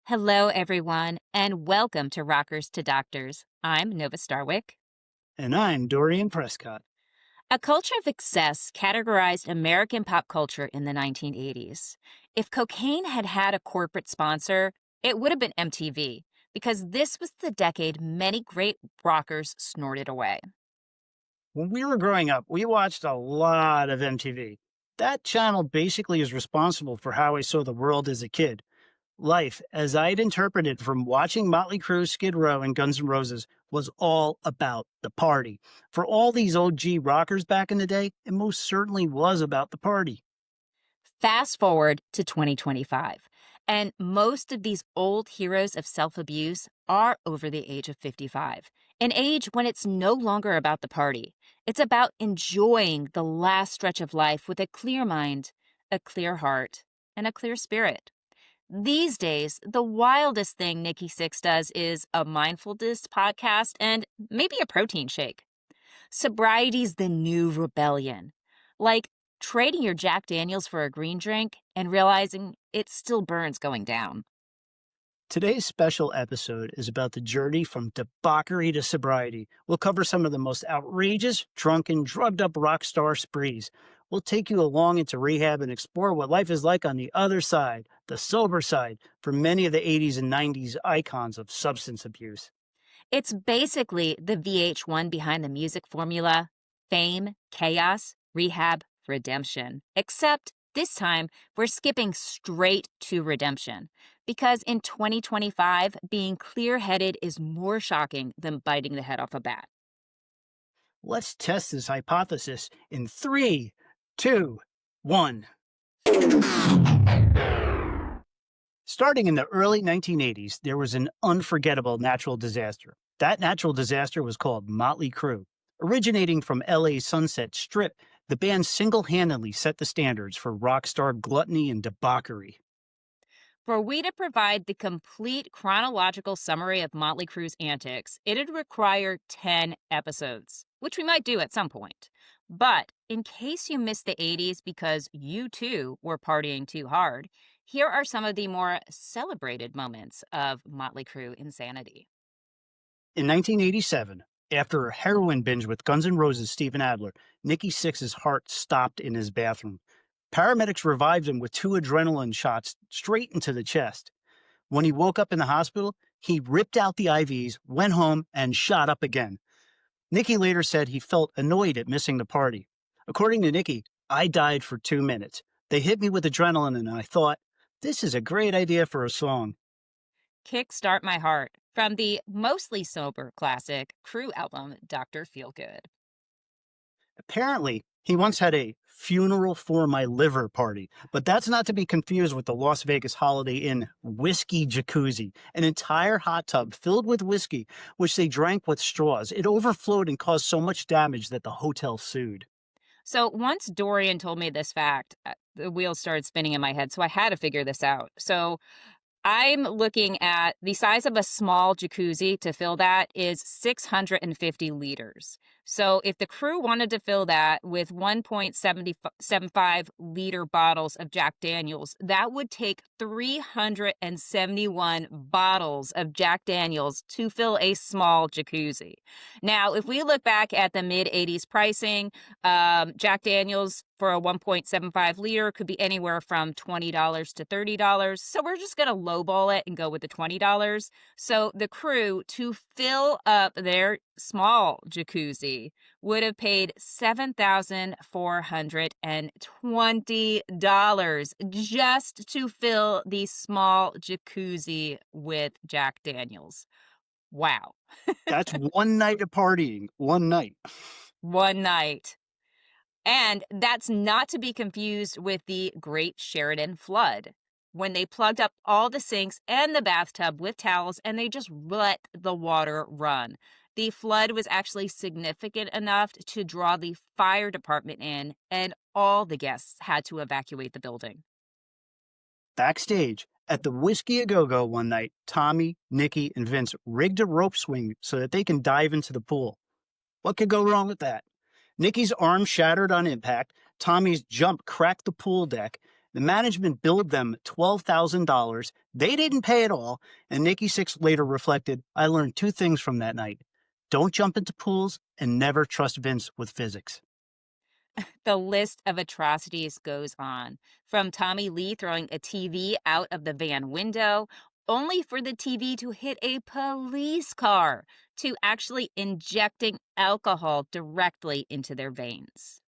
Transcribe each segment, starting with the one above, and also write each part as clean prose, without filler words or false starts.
Hello, everyone, and welcome to Rockers to Doctors. I'm Nova Starwick. And I'm Dorian Prescott. A culture of excess categorized American pop culture in the 1980s. If cocaine had had a corporate sponsor, it would have been MTV, because this was the decade many great rockers snorted away. When we were growing up, we watched a lot of MTV. That channel basically is responsible for how I saw the world as a kid. Life, as I'd interpreted from watching Mötley Crüe, Skid Row, and Guns N' Roses, was all about the party. For all these OG rockers back in the day, it most certainly was about the party. Fast forward to 2025, and most of these old heroes of self abuse are over the age of 55, an age when it's no longer about the party. It's about enjoying the last stretch of life with a clear mind, a clear heart, and a clear spirit. These days, the wildest thing Nikki Sixx does is a mindfulness podcast and maybe a protein shake. Sobriety's the new rebellion. Like trading your Jack Daniels for a green drink and realizing it still burns going down. Today's special episode is about the journey from debauchery to sobriety. We'll cover some of the most outrageous, drunken, drugged up rock star sprees. We'll take you along into rehab and explore what life is like on the other side, the sober side, for many of the 80s and 90s icons of substance abuse. It's basically the VH1 behind the music formula: fame, chaos, rehab, redemption. Except this time, we're skipping straight to redemption. Because in 2025, being clear headed is more shocking than biting the head off a bat. Let's test this hypothesis in 3, 2, 1. Starting in the early 1980s, there was an unforgettable natural disaster. That natural disaster was called Mötley Crüe. Originating from LA's Sunset Strip, the band single-handedly set the standards for rock star gluttony and debauchery. Were we to provide the complete chronological summary of Mötley Crüe's antics, it'd require 10 episodes, which we might do at some point. But in case you missed the 80s because you too were partying too hard, here are some of the more celebrated moments of Mötley Crüe insanity. In 1987, after a heroin binge with Guns N' Roses' Steven Adler, Nikki Sixx's heart stopped in his bathroom. Paramedics revived him with 2 adrenaline shots straight into the chest. When he woke up in the hospital, he ripped out the IVs, went home, and shot up again. Nikki later said he felt annoyed at missing the party. According to Nikki, I died for 2 minutes. They hit me with adrenaline, and I thought, this is a great idea for a song. Kickstart My Heart from the mostly sober classic Crüe album, Dr. Feelgood. Apparently, he once had a funeral for my liver party, but that's not to be confused with the Las Vegas Holiday Inn whiskey jacuzzi, an entire hot tub filled with whiskey, which they drank with straws. It overflowed and caused so much damage that the hotel sued. So once Dorian told me this fact, the wheels started spinning in my head, so I had to figure this out. So I'm looking at the size of a small jacuzzi to fill that is 650 liters. So if the crew wanted to fill that with 1.75 liter bottles of Jack Daniels, that would take 371 bottles of Jack Daniels to fill a small jacuzzi. Now, if we look back at the mid 80s pricing, Jack Daniels for a 1.75 liter could be anywhere from $20 to $30. So we're just going to lowball it and go with the $20. So the crew, to fill up their small jacuzzi, would have paid $7,420 just to fill the small jacuzzi with Jack Daniels. Wow. That's one night of partying, one night. One night. And that's not to be confused with the Great Sheridan Flood, when they plugged up all the sinks and the bathtub with towels and they just let the water run. The flood was actually significant enough to draw the fire department in, and all the guests had to evacuate the building. Backstage, at the Whiskey A Go Go one night, Tommy, Nikki, and Vince rigged a rope swing so that they can dive into the pool. What could go wrong with that? Nikki's arm shattered on impact, Tommy's jump cracked the pool deck, The management billed them $12,000. They didn't pay at all, and Nikki Sixx later reflected, I learned two things from that night. Don't jump into pools and never trust Vince with physics. The list of atrocities goes on, from Tommy Lee throwing a TV out of the van window, only for the TV to hit a police car, to actually injecting alcohol directly into their veins.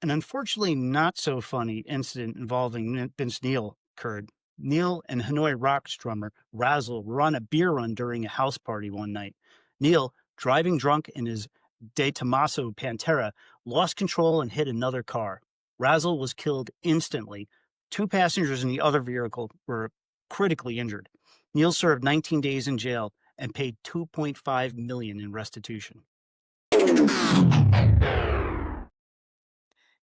An unfortunately not so funny incident involving Vince Neil occurred. Neil and Hanoi Rocks drummer Razzle were on a beer run during a house party one night. Neil, driving drunk in his De Tomaso Pantera, lost control and hit another car. Razzle was killed instantly. Two passengers in the other vehicle were critically injured. Neil served 19 days in jail and paid $2.5 million in restitution.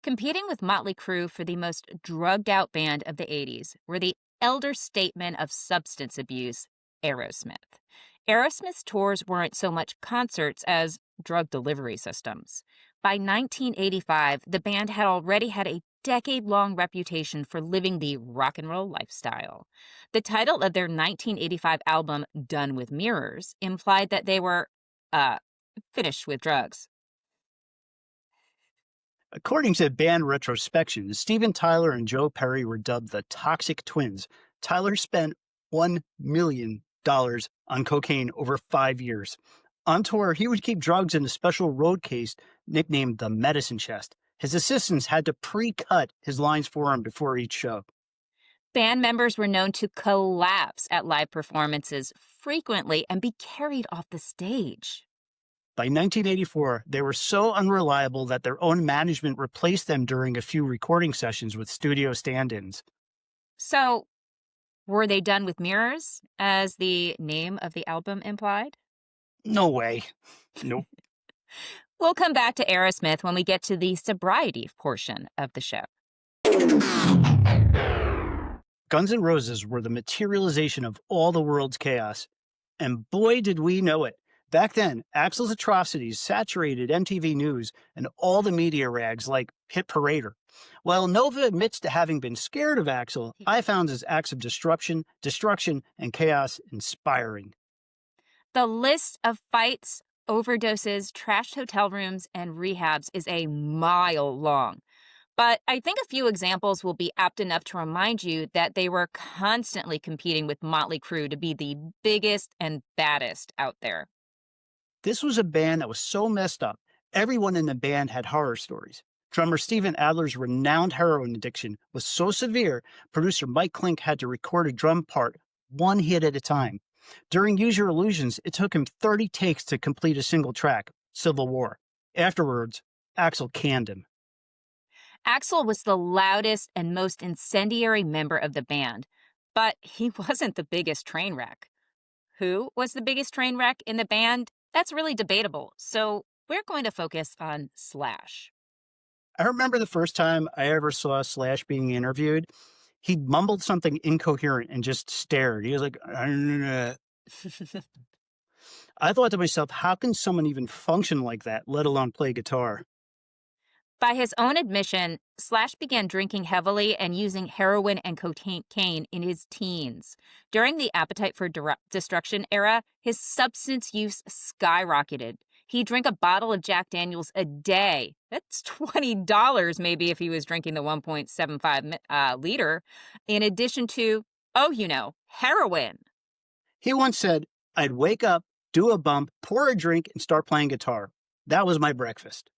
Competing with Mötley Crüe for the most drugged-out band of the 80s were the elder statesmen of substance abuse, Aerosmith. Aerosmith's tours weren't so much concerts as drug delivery systems. By 1985, the band had already had a decade-long reputation for living the rock and roll lifestyle. The title of their 1985 album, Done with Mirrors, implied that they were, finished with drugs. According to band retrospection, Steven Tyler and Joe Perry were dubbed the Toxic Twins. Tyler spent $1 million on cocaine over 5 years. On tour, he would keep drugs in a special road case nicknamed the Medicine Chest. His assistants had to pre-cut his lines for him before each show. Band members were known to collapse at live performances frequently and be carried off the stage. By 1984, they were so unreliable that their own management replaced them during a few recording sessions with studio stand-ins. So, were they done with mirrors, as the name of the album implied? No way. Nope. We'll come back to Aerosmith when we get to the sobriety portion of the show. Guns N' Roses were the materialization of all the world's chaos. And boy, did we know it. Back then, Axl's atrocities saturated MTV News and all the media rags like Hit Parader. While Nova admits to having been scared of Axl, I found his acts of destruction, and chaos inspiring. The list of fights, overdoses, trashed hotel rooms, and rehabs is a mile long. But I think a few examples will be apt enough to remind you that they were constantly competing with Mötley Crüe to be the biggest and baddest out there. This was a band that was so messed up, everyone in the band had horror stories. Drummer Steven Adler's renowned heroin addiction was so severe, producer Mike Klink had to record a drum part one hit at a time. During Use Your Illusions, it took him 30 takes to complete a single track, Civil War. Afterwards, Axl canned him. Axl was the loudest and most incendiary member of the band, but he wasn't the biggest train wreck. Who was the biggest train wreck in the band? That's really debatable, so we're going to focus on Slash. I remember the first time I ever saw Slash being interviewed. He mumbled something incoherent and just stared. He was like, I thought to myself, how can someone even function like that, let alone play guitar? By his own admission, Slash began drinking heavily and using heroin and cocaine in his teens. During the Appetite for Destruction era, his substance use skyrocketed. He drank a bottle of Jack Daniels a day. That's $20 maybe if he was drinking the 1.75 liter, in addition to, heroin. He once said, I'd wake up, do a bump, pour a drink, and start playing guitar. That was my breakfast.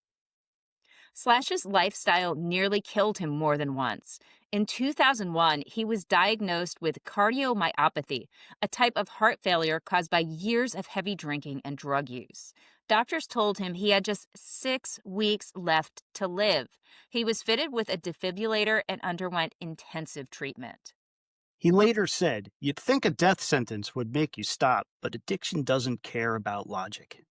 Slash's lifestyle nearly killed him more than once. In 2001, he was diagnosed with cardiomyopathy, a type of heart failure caused by years of heavy drinking and drug use. Doctors told him he had just 6 weeks left to live. He was fitted with a defibrillator and underwent intensive treatment. He later said, you'd think a death sentence would make you stop, but addiction doesn't care about logic.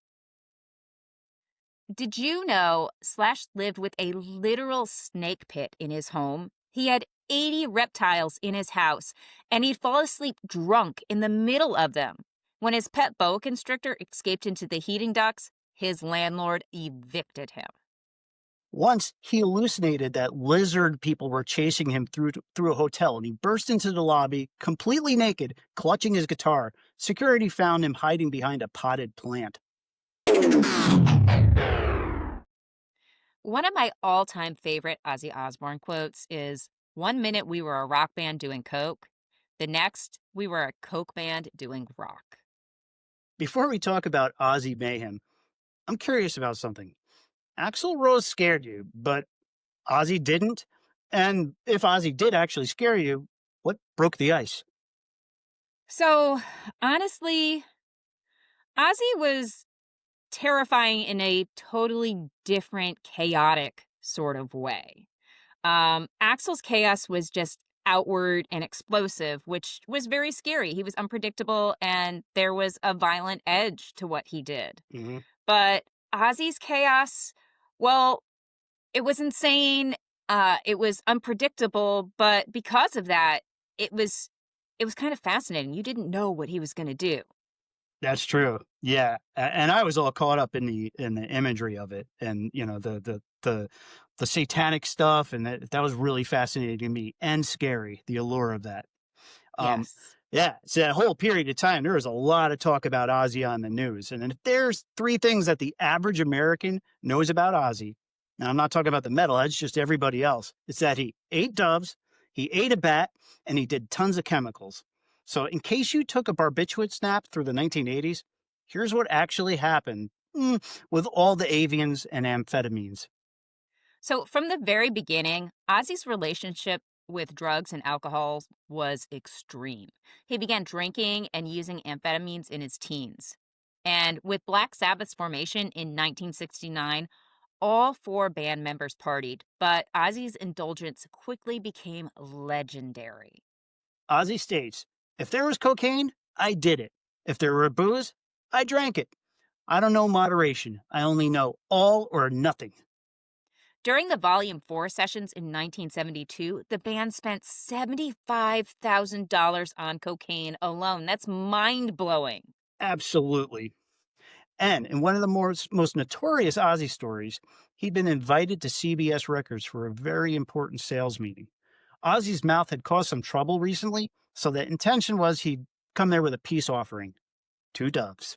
Did you know Slash lived with a literal snake pit in his home? He had 80 reptiles in his house, and he'd fall asleep drunk in the middle of them. When his pet boa constrictor escaped into the heating ducts, his landlord evicted him. Once he hallucinated that lizard people were chasing him through a hotel, and he burst into the lobby completely naked, clutching his guitar. Security found him hiding behind a potted plant. One of my all-time favorite Ozzy Osbourne quotes is, "One minute we were a rock band doing coke, the next we were a coke band doing rock." Before we talk about Ozzy mayhem, I'm curious about something. Axl Rose scared you, but Ozzy didn't? And if Ozzy did actually scare you, what broke the ice? So, honestly, Ozzy was terrifying in a totally different, chaotic sort of way. Axl's chaos was just outward and explosive, which was very scary. He was unpredictable and there was a violent edge to what he did. Hmm. But Ozzy's chaos, well, it was insane. It was unpredictable, but because of that, it was it was kind of fascinating. You didn't know what he was going to do. That's true. Yeah, and I was all caught up in the imagery of it, and the satanic stuff, and that was really fascinating to me and scary. The allure of that. Um, Yes. yeah, so that whole period of time, there was a lot of talk about Ozzy on the news. And if there's three things that the average American knows about Ozzy, and I'm not talking about the metalheads, just everybody else, it's that he ate doves, he ate a bat, and he did tons of chemicals. So, in case you took a barbiturate snap through the 1980s, here's what actually happened with all the avians and amphetamines. So, from the very beginning, Ozzy's relationship with drugs and alcohol was extreme. He began drinking and using amphetamines in his teens. And with Black Sabbath's formation in 1969, all four band members partied, but Ozzy's indulgence quickly became legendary. Ozzy states, if there was cocaine, I did it. If there were booze, I drank it. I don't know moderation. I only know all or nothing. During the Volume 4 sessions in 1972, the band spent $75,000 on cocaine alone. That's mind blowing. Absolutely. And in one of the most notorious Ozzy stories, he'd been invited to CBS Records for a very important sales meeting. Ozzy's mouth had caused some trouble recently, so the intention was he'd come there with a peace offering, two doves.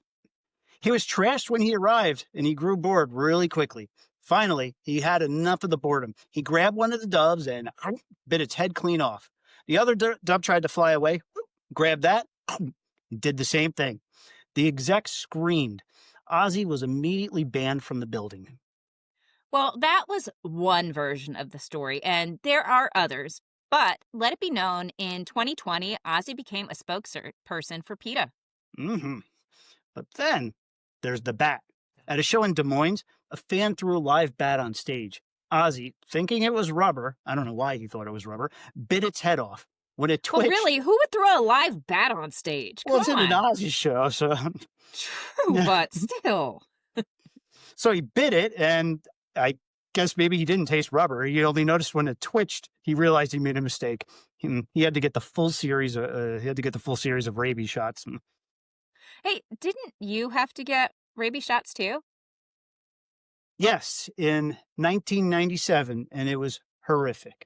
He was trashed when he arrived, and he grew bored really quickly. Finally, he had enough of the boredom. He grabbed one of the doves and bit its head clean off. The other dove tried to fly away, grabbed that, did the same thing. The exec screamed. Ozzy was immediately banned from the building. Well, that was one version of the story, and there are others. But let it be known, in 2020, Ozzy became a spokesperson for PETA. Hmm. But then there's the bat. At a show in Des Moines, a fan threw a live bat on stage. Ozzy, thinking it was rubber, I don't know why he thought it was rubber, bit its head off. When it Well, twitched, really, who would throw a live bat on stage? well, Come it's in an on. Ozzy show, so True, but still. so he bit it, and I guess maybe he didn't taste rubber. He only noticed when it twitched, he realized he made a mistake. He had to get the full series. He had to get the full series of rabies shots. Hey, didn't you have to get rabies shots too? Yes, in 1997, and it was horrific.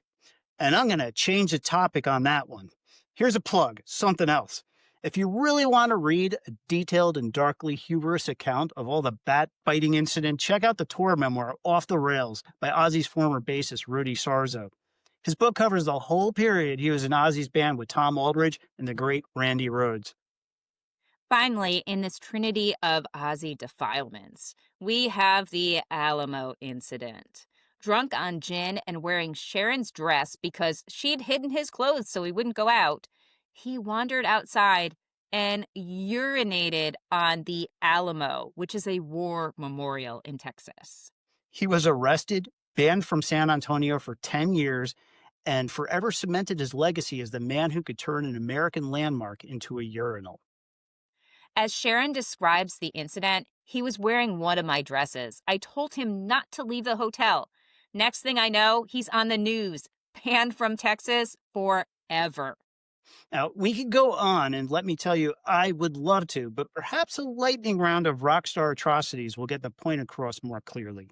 And I'm going to change the topic on that one. Here's a plug, something else. If you really want to read a detailed and darkly humorous account of all the bat biting incident, check out the tour memoir Off the Rails by Ozzy's former bassist Rudy Sarzo. His book covers the whole period he was in Ozzy's band with Tom Aldridge and the great Randy Rhoads. Finally, in this trinity of Ozzy defilements, we have the Alamo incident. Drunk on gin and wearing Sharon's dress because she'd hidden his clothes so he wouldn't go out, he wandered outside and urinated on the Alamo, which is a war memorial in Texas. He was arrested, banned from San Antonio for 10 years, and forever cemented his legacy as the man who could turn an American landmark into a urinal. As Sharon describes the incident, he was wearing one of my dresses. I told him not to leave the hotel. Next thing I know, he's on the news, banned from Texas forever. Now, we could go on, and let me tell you, I would love to, but perhaps a lightning round of rock star atrocities will get the point across more clearly.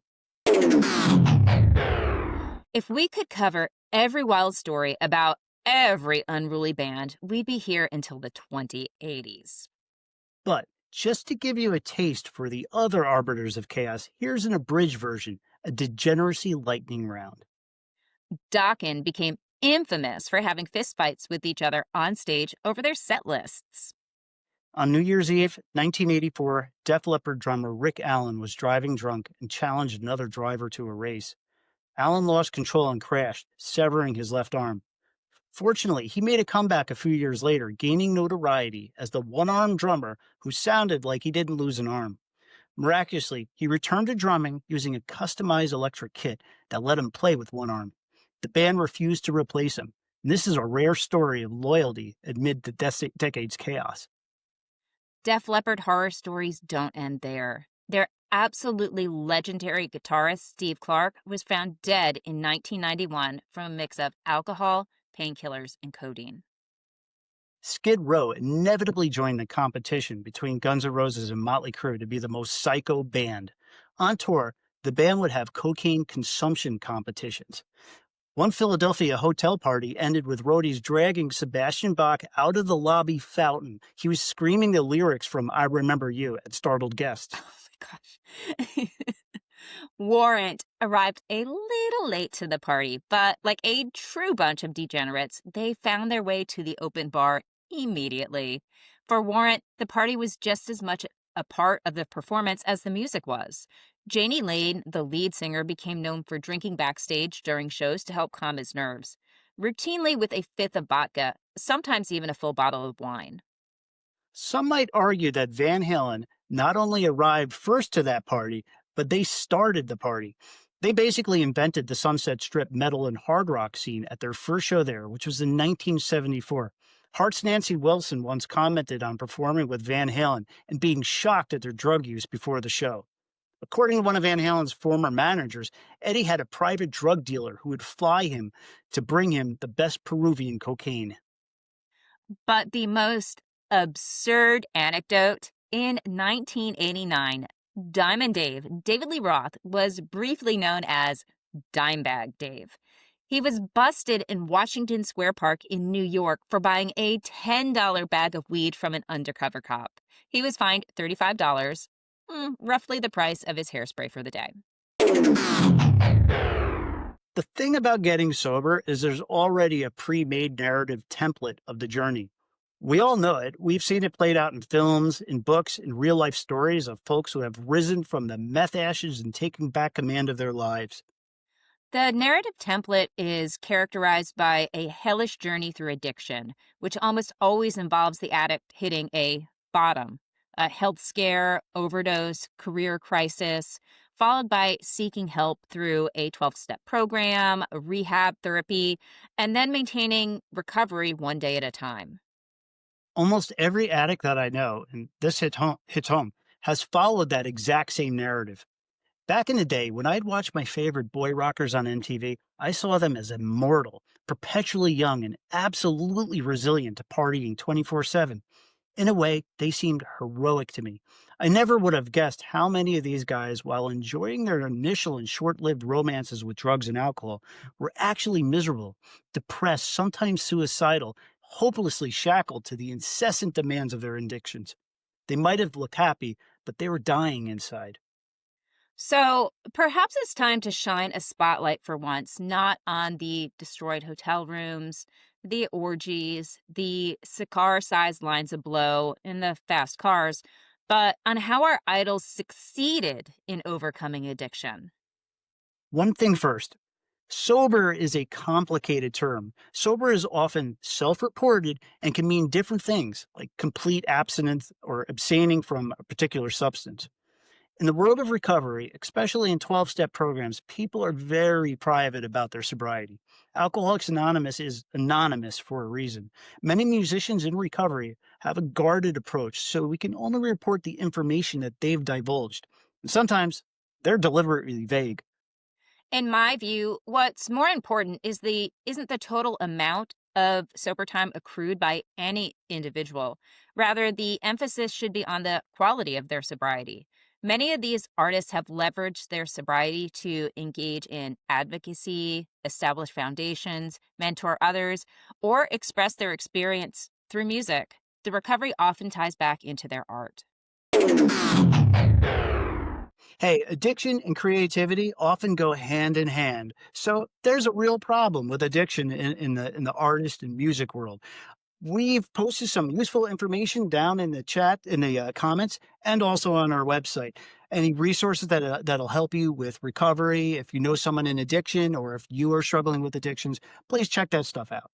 If we could cover every wild story about every unruly band, we'd be here until the 2080s. But just to give you a taste for the other arbiters of chaos, here's an abridged version, a degeneracy lightning round. Dokken became infamous for having fistfights with each other on stage over their set lists. On New Year's Eve, 1984, Def Leppard drummer Rick Allen was driving drunk and challenged another driver to a race. Allen lost control and crashed, severing his left arm. Fortunately, he made a comeback a few years later, gaining notoriety as the one-armed drummer who sounded like he didn't lose an arm. Miraculously, he returned to drumming using a customized electric kit that let him play with one arm. The band refused to replace him. And this is a rare story of loyalty amid the decade's chaos. Def Leppard horror stories don't end there. Their absolutely legendary guitarist, Steve Clark, was found dead in 1991 from a mix of alcohol, painkillers, and codeine. Skid Row inevitably joined the competition between Guns N' Roses and Mötley Crüe to be the most psycho band. On tour, the band would have cocaine consumption competitions. One Philadelphia hotel party ended with roadies dragging Sebastian Bach out of the lobby fountain. He was screaming the lyrics from I Remember You at startled guests. Oh my gosh. Warrant arrived a little late to the party, but like a true bunch of degenerates, they found their way to the open bar immediately. For Warrant, the party was just as much a part of the performance as the music was. Janie Lane, the lead singer, became known for drinking backstage during shows to help calm his nerves, routinely with a fifth of vodka, sometimes even a full bottle of wine. Some might argue that Van Halen not only arrived first to that party, but they started the party. They basically invented the Sunset Strip metal and hard rock scene at their first show there, which was in 1974. Heart's Nancy Wilson once commented on performing with Van Halen and being shocked at their drug use before the show. According to one of Van Halen's former managers, Eddie had a private drug dealer who would fly him to bring him the best Peruvian cocaine. But the most absurd anecdote in 1989, Diamond Dave, David Lee Roth, was briefly known as Dimebag Dave. He was busted in Washington Square Park in New York for buying a $10 bag of weed from an undercover cop. He was fined $35, roughly the price of his hairspray for the day. The thing about getting sober is there's already a pre-made narrative template of the journey. We all know it. We've seen it played out in films, in books, in real life stories of folks who have risen from the meth ashes and taken back command of their lives. The narrative template is characterized by a hellish journey through addiction, which almost always involves the addict hitting a bottom, a health scare, overdose, career crisis, followed by seeking help through a 12-step program, rehab therapy, and then maintaining recovery one day at a time. Almost every addict that I know, and this hits home, has followed that exact same narrative. Back in the day, when I'd watch my favorite boy rockers on MTV, I saw them as immortal, perpetually young, and absolutely resilient to partying 24/7. In a way, they seemed heroic to me. I never would have guessed how many of these guys, while enjoying their initial and short lived romances with drugs and alcohol, were actually miserable, depressed, sometimes suicidal, hopelessly shackled to the incessant demands of their addictions. They might have looked happy, but they were dying inside. So perhaps it's time to shine a spotlight for once, not on the destroyed hotel rooms, the orgies, the cigar sized lines of blow, and the fast cars, but on how our idols succeeded in overcoming addiction. One thing first, sober is a complicated term. Sober is often self reported and can mean different things, like complete abstinence or abstaining from a particular substance. In the world of recovery, especially in 12-step programs, people are very private about their sobriety. Alcoholics Anonymous is anonymous for a reason. Many musicians in recovery have a guarded approach, so we can only report the information that they've divulged. And sometimes they're deliberately vague. In my view, what's more important isn't the total amount of sober time accrued by any individual. Rather, the emphasis should be on the quality of their sobriety. Many of these artists have leveraged their sobriety to engage in advocacy, establish foundations, mentor others, or express their experience through music. The recovery often ties back into their art. Hey, addiction and creativity often go hand in hand. So there's a real problem with addiction in the artist and music world. We've posted some useful information down in the chat, in the comments, and also on our website. Any resources that'll help you with recovery. If you know someone in addiction or if you are struggling with addictions, please check that stuff out.